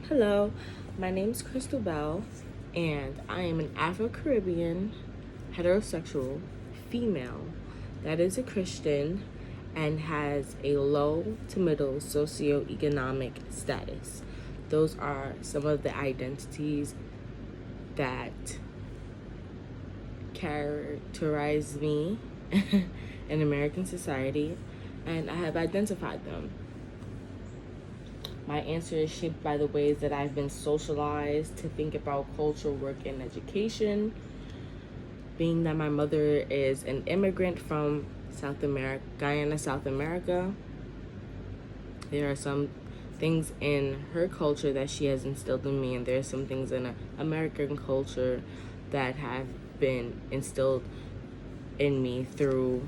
Hello, my name is Crystal Bell, and I am an Afro-Caribbean, heterosexual, female that is a Christian and has a low to middle socioeconomic status. Those are some of the identities that characterize me in American society, and I have identified them. My answer is shaped by the ways that I've been socialized to think about culture, work, and education. Being that my mother is an immigrant from South America, Guyana, South America, there are some things in her culture that she has instilled in me, and there are some things in American culture that have been instilled in me through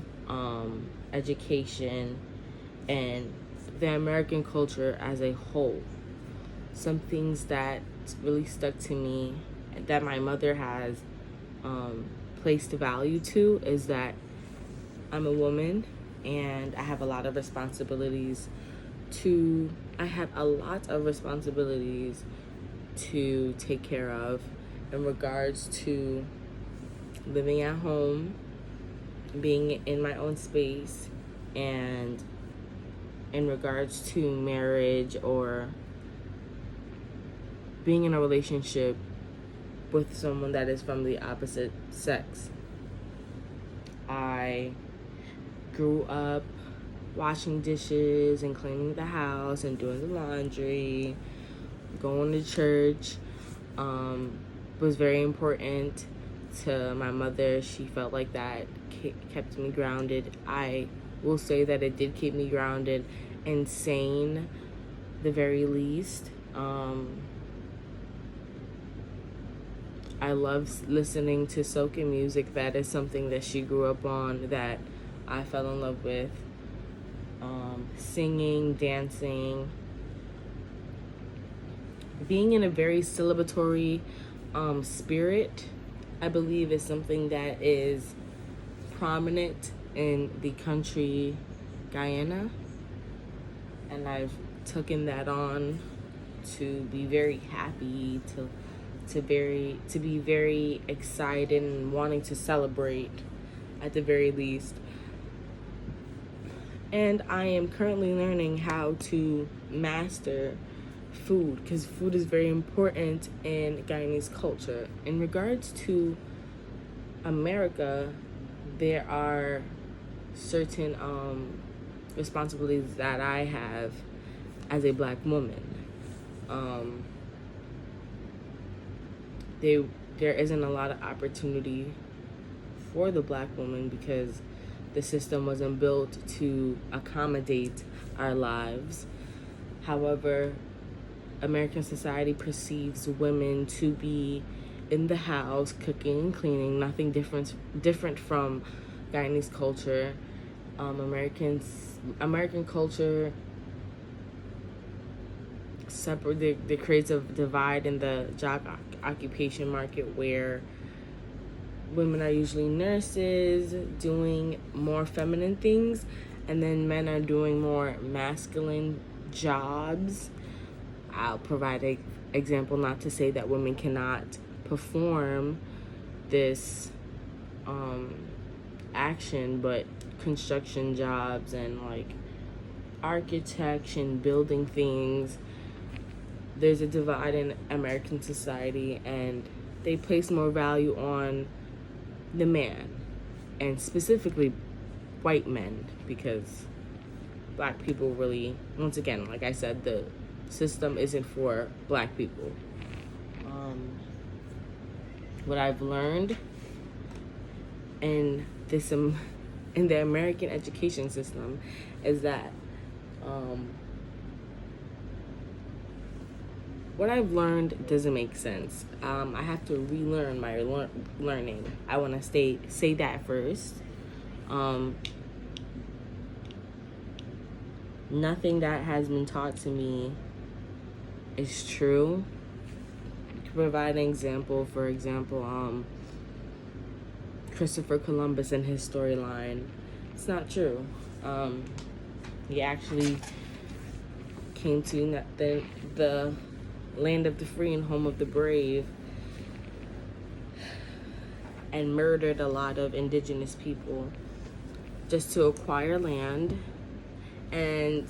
education and the American culture as a whole. Some things that really stuck to me that my mother has placed value to is that I'm a woman and I have a lot of responsibilities to take care of in regards to living at home, being in my own space, and in regards to marriage or being in a relationship with someone that is from the opposite sex. I grew up washing dishes and cleaning the house and doing the laundry, going to church, was very important to my mother. She felt like that kept me grounded. I will say that it did keep me grounded and sane, the very least. I love listening to soca music. That is something that she grew up on that I fell in love with. Singing, dancing, being in a very celebratory spirit, I believe is something that is prominent in the country Guyana, and I've taken that on to be very happy, to be very excited and wanting to celebrate at the very least. And I am currently learning how to master food, because food is very important in Guyanese culture. In regards to America, there are certain responsibilities that I have as a Black woman. There isn't a lot of opportunity for the Black woman because the system wasn't built to accommodate our lives. However, American society perceives women to be in the house, cooking and cleaning, nothing different from Guyanese culture. American culture there creates a divide in the job occupation market where women are usually nurses doing more feminine things, and then men are doing more masculine jobs. I'll provide an example, not to say that women cannot perform this action, but construction jobs and like architecture and building things. There's a divide in American society, and they place more value on the man, and specifically white men, because Black people really, once again, like I said, the system isn't for Black people. What I've learned in the American education system is that what I've learned doesn't make sense. I have to relearn my learning. I want to say that first. Nothing that has been taught to me is true. To provide an example, for example, Christopher Columbus and his storyline, it's not true. He actually came to the land of the free and home of the brave, and murdered a lot of indigenous people just to acquire land. And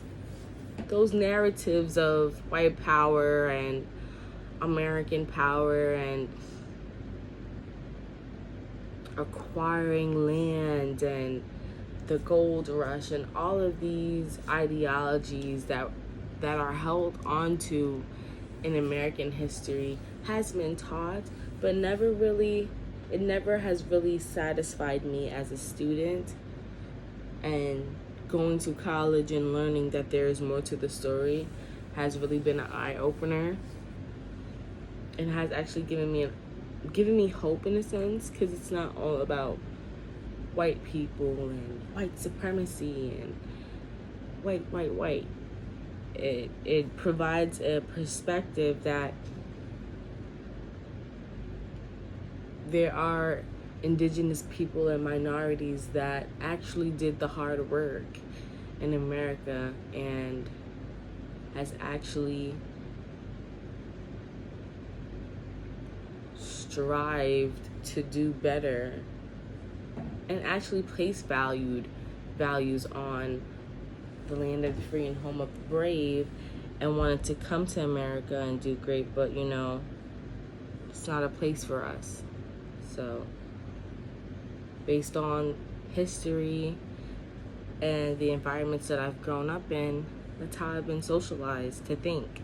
those narratives of white power and American power and acquiring land and the gold rush and all of these ideologies that are held onto in American history has been taught, but it never has really satisfied me as a student. And going to college and learning that there is more to the story has really been an eye-opener, and has actually given me hope in a sense, because it's not all about white people and white supremacy and white. It provides a perspective that there are indigenous people and minorities that actually did the hard work in America and has actually strived to do better and actually place values on the land of the free and home of the brave, and wanted to come to America and do great, but it's not a place for us. So based on history and the environments that I've grown up in, that's how I've been socialized to think.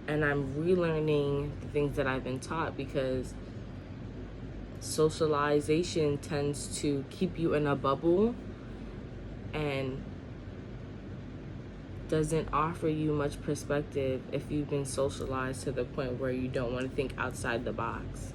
And I'm relearning the things that I've been taught, because socialization tends to keep you in a bubble and doesn't offer you much perspective if you've been socialized to the point where you don't want to think outside the box.